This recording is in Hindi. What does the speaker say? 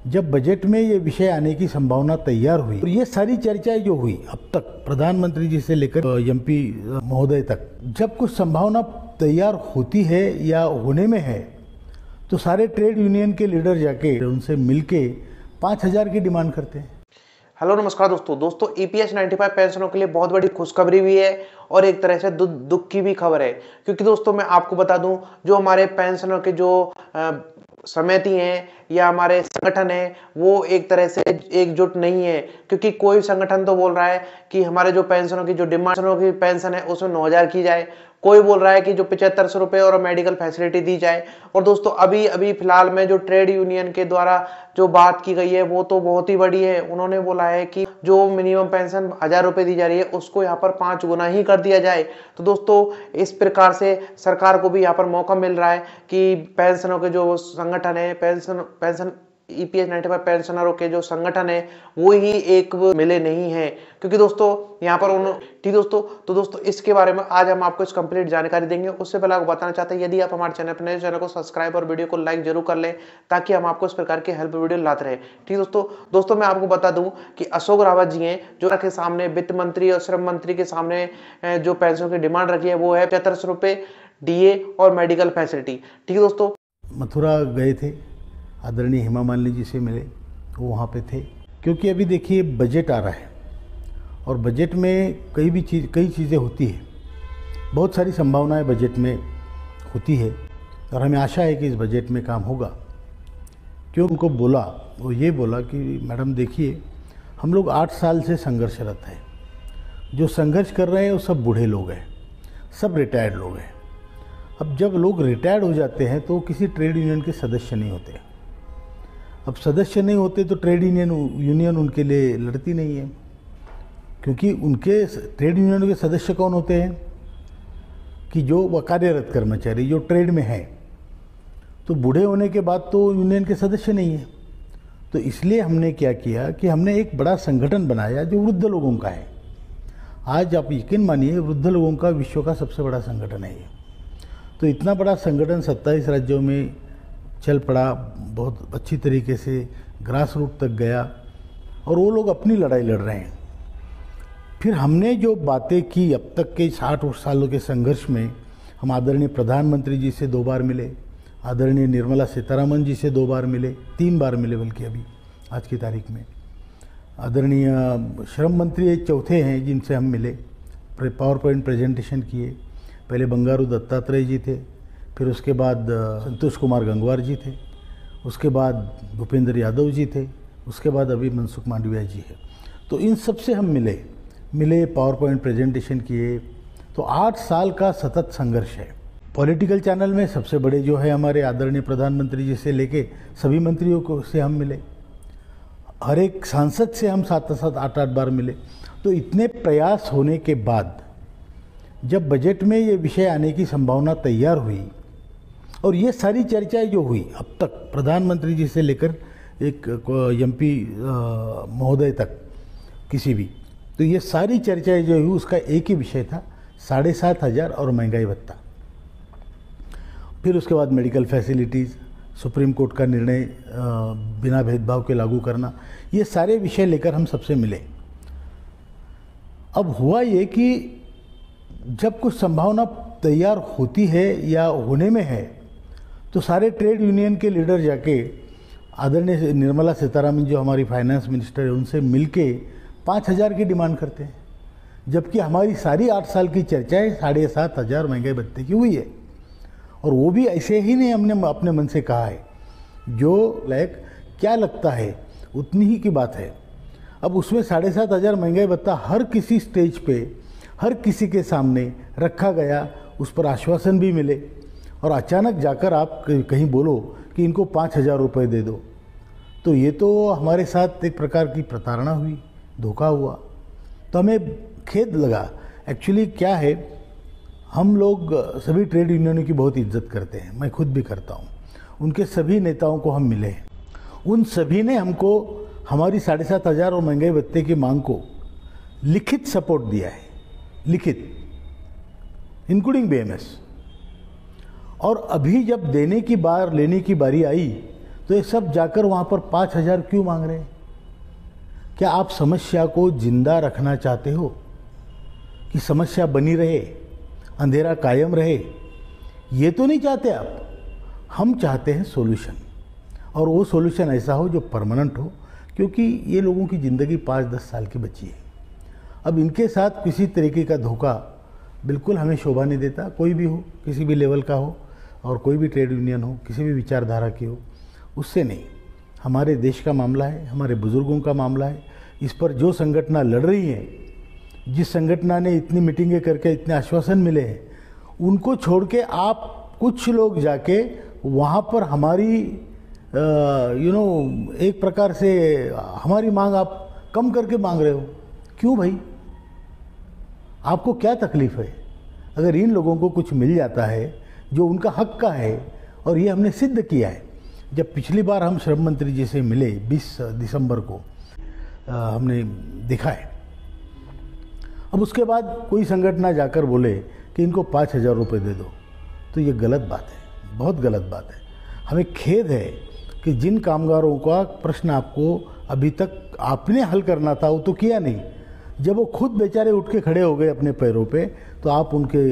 जब बजट में ये विषय आने की संभावना तैयार हुई और ये सारी चर्चाएं जो हुई अब तक प्रधानमंत्री जी से लेकर एमपी महोदय तक, जब कुछ संभावना तैयार होती है या होने में है तो सारे ट्रेड यूनियन के लीडर जाके उनसे मिलके 5,000 की डिमांड करते हैं। हेलो नमस्कार दोस्तों ईपीएस 95 पेंशनों के लिए बहुत बड़ी खुशखबरी भी है और एक तरह से दुख की भी खबर है, क्योंकि दोस्तों मैं आपको बता दूं जो हमारे पेंशनों के जो समिति हैं या हमारे संगठन है वो एक तरह से एकजुट नहीं है, क्योंकि कोई संगठन तो बोल रहा है कि हमारे जो पेंशनों की जो डिमांड की पेंशन है उसमें 9,000 की जाए, कोई बोल रहा है कि जो 7500 रुपये और मेडिकल फैसिलिटी दी जाए। और दोस्तों अभी फिलहाल में जो ट्रेड यूनियन के द्वारा जो बात की गई है वो तो बहुत ही बड़ी है। उन्होंने बोला है कि जो मिनिमम पेंशन 1,000 रुपये दी जा रही है उसको यहाँ पर 5 गुना ही कर दिया जाए। तो दोस्तों इस प्रकार से सरकार को भी यहाँ पर मौका मिल रहा है कि पेंशनों के जो संगठन है पेंशन ईपीएस 95 पेंशनरों के जो संगठन है वो ही एक मिले नहीं है, क्योंकि दोस्तों यहाँ पर ठीक दोस्तों इसके बारे में आज हम आपको इस कंप्लीट जानकारी देंगे। उससे पहले आपको बताना चाहते हैं यदि आप हमारे चैनल को सब्सक्राइब और वीडियो को लाइक जरूर कर लें ताकि हम आपको इस प्रकार के हेल्प वीडियो लाते रहे। ठीक दोस्तों मैं आपको बता दूं कि अशोक रावत जी हैं जो के सामने वित्त मंत्री और श्रम मंत्री के सामने जो पेंशन की डिमांड रखी है वो है 7500 रुपये डीए और मेडिकल फैसिलिटी। ठीक है दोस्तों, मथुरा गए थे, आदरणीय हेमा मालिनी जी से मिले, वो वहाँ पे थे, क्योंकि अभी देखिए बजट आ रहा है और बजट में कई चीज़ें होती है, बहुत सारी संभावनाएं बजट में होती है और हमें आशा है कि इस बजट में काम होगा। क्यों उनको बोला, वो ये बोला कि मैडम देखिए हम लोग 8 साल से संघर्षरत हैं, जो संघर्ष कर रहे हैं वो सब बूढ़े लोग हैं, सब रिटायर्ड लोग हैं। अब जब लोग रिटायर्ड हो जाते हैं तो किसी ट्रेड यूनियन के सदस्य नहीं होते, अब सदस्य नहीं होते तो ट्रेड यूनियन उनके लिए लड़ती नहीं है, क्योंकि उनके ट्रेड यूनियन के सदस्य कौन होते हैं कि जो कार्यरत कर्मचारी जो ट्रेड में हैं, तो बूढ़े होने के बाद तो यूनियन के सदस्य नहीं है। तो इसलिए हमने क्या किया कि हमने एक बड़ा संगठन बनाया जो वृद्ध लोगों का है। आज आप यकीन मानिए वृद्ध लोगों का विश्व का सबसे बड़ा संगठन है ये। तो इतना बड़ा संगठन 27 राज्यों में चल पड़ा, बहुत अच्छी तरीके से ग्रास रूट तक गया और वो लोग अपनी लड़ाई लड़ रहे हैं। फिर हमने जो बातें की अब तक के 60 सालों के संघर्ष में, हम आदरणीय प्रधानमंत्री जी से 2 बार मिले, आदरणीय निर्मला सीतारमण जी से 2 बार मिले, 3 बार मिले बल्कि अभी आज की तारीख में, आदरणीय श्रम मंत्री एक चौथे हैं जिनसे हम मिले, पावर पॉइंट प्रेजेंटेशन किए। पहले बंगारू दत्तात्रेय जी थे, फिर उसके बाद संतोष कुमार गंगवार जी थे, उसके बाद भूपेंद्र यादव जी थे, उसके बाद अभी मनसुख मांडविया जी है। तो इन सब से हम मिले पावर पॉइंट प्रेजेंटेशन किए। तो 8 साल का सतत संघर्ष है। पॉलिटिकल चैनल में सबसे बड़े जो है हमारे आदरणीय प्रधानमंत्री जी से लेके सभी मंत्रियों को से हम मिले, हर एक सांसद से हम 7-7 8-8 बार मिले। तो इतने प्रयास होने के बाद जब बजट में ये विषय आने की संभावना तैयार हुई और ये सारी चर्चाएं जो हुई अब तक प्रधानमंत्री जी से लेकर एक एमपी महोदय तक किसी भी, तो ये सारी चर्चाएं जो हुई उसका एक ही विषय था 7,500 और महंगाई भत्ता। फिर उसके बाद मेडिकल फैसिलिटीज़, सुप्रीम कोर्ट का निर्णय बिना भेदभाव के लागू करना, ये सारे विषय लेकर हम सबसे मिले। अब हुआ ये कि जब कुछ संभावना तैयार होती है या होने में है तो सारे ट्रेड यूनियन के लीडर जाके आदरणीय निर्मला सीतारमण जो हमारी फाइनेंस मिनिस्टर है उनसे मिलके 5,000 की डिमांड करते हैं, जबकि हमारी सारी 8 साल की चर्चाएं 7,500 महंगाई भत्ते की हुई है। और वो भी ऐसे ही नहीं हमने अपने मन से कहा है, जो लायक क्या लगता है उतनी ही की बात है। अब उसमें 7,500 महंगाई भत्ता हर किसी स्टेज पे हर किसी के सामने रखा गया, उस पर आश्वासन भी मिले और अचानक जाकर आप कहीं बोलो कि इनको 5,000 रुपये दे दो, तो ये तो हमारे साथ एक प्रकार की प्रताड़ना हुई, धोखा हुआ। तो हमें खेद लगा। एक्चुअली क्या है, हम लोग सभी ट्रेड यूनियनों की बहुत इज्जत करते हैं, मैं खुद भी करता हूँ। उनके सभी नेताओं को हम मिले, उन सभी ने हमको हमारी 7,500 और महंगाई भत्ते की मांग को लिखित सपोर्ट दिया है, लिखित, इंक्लूडिंग बीएमएस। और अभी जब लेने की बारी आई तो ये सब जाकर वहाँ पर 5,000 क्यों मांग रहे हैं? क्या आप समस्या को जिंदा रखना चाहते हो कि समस्या बनी रहे, अंधेरा कायम रहे? ये तो नहीं चाहते आप। हम चाहते हैं सॉल्यूशन, और वो सॉल्यूशन ऐसा हो जो परमानेंट हो, क्योंकि ये लोगों की ज़िंदगी 5-10 साल की बची है। अब इनके साथ किसी तरीके का धोखा बिल्कुल हमें शोभा नहीं देता। कोई भी हो, किसी भी लेवल का हो, और कोई भी ट्रेड यूनियन हो, किसी भी विचारधारा की हो, उससे नहीं। हमारे देश का मामला है, हमारे बुज़ुर्गों का मामला है। इस पर जो संगठना लड़ रही हैं, जिस संगठना ने इतनी मीटिंगें करके इतने आश्वासन मिले हैं, उनको छोड़ के आप कुछ लोग जाके वहाँ पर हमारी एक प्रकार से हमारी मांग आप कम करके मांग रहे हो। क्यों भाई? आपको क्या तकलीफ़ है? अगर इन लोगों को कुछ मिल जाता है जो उनका हक का है, और ये हमने सिद्ध किया है। जब पिछली बार हम श्रम मंत्री जी से मिले 20 दिसंबर को, हमने दिखा है। अब उसके बाद कोई संगठन जाकर बोले कि इनको 5,000 रुपये दे दो, तो ये गलत बात है, बहुत गलत बात है। हमें खेद है कि जिन कामगारों का प्रश्न आपको अभी तक आपने हल करना था वो तो किया नहीं। जब वो खुद बेचारे उठ के खड़े हो गए अपने पैरों पे, तो आप उनके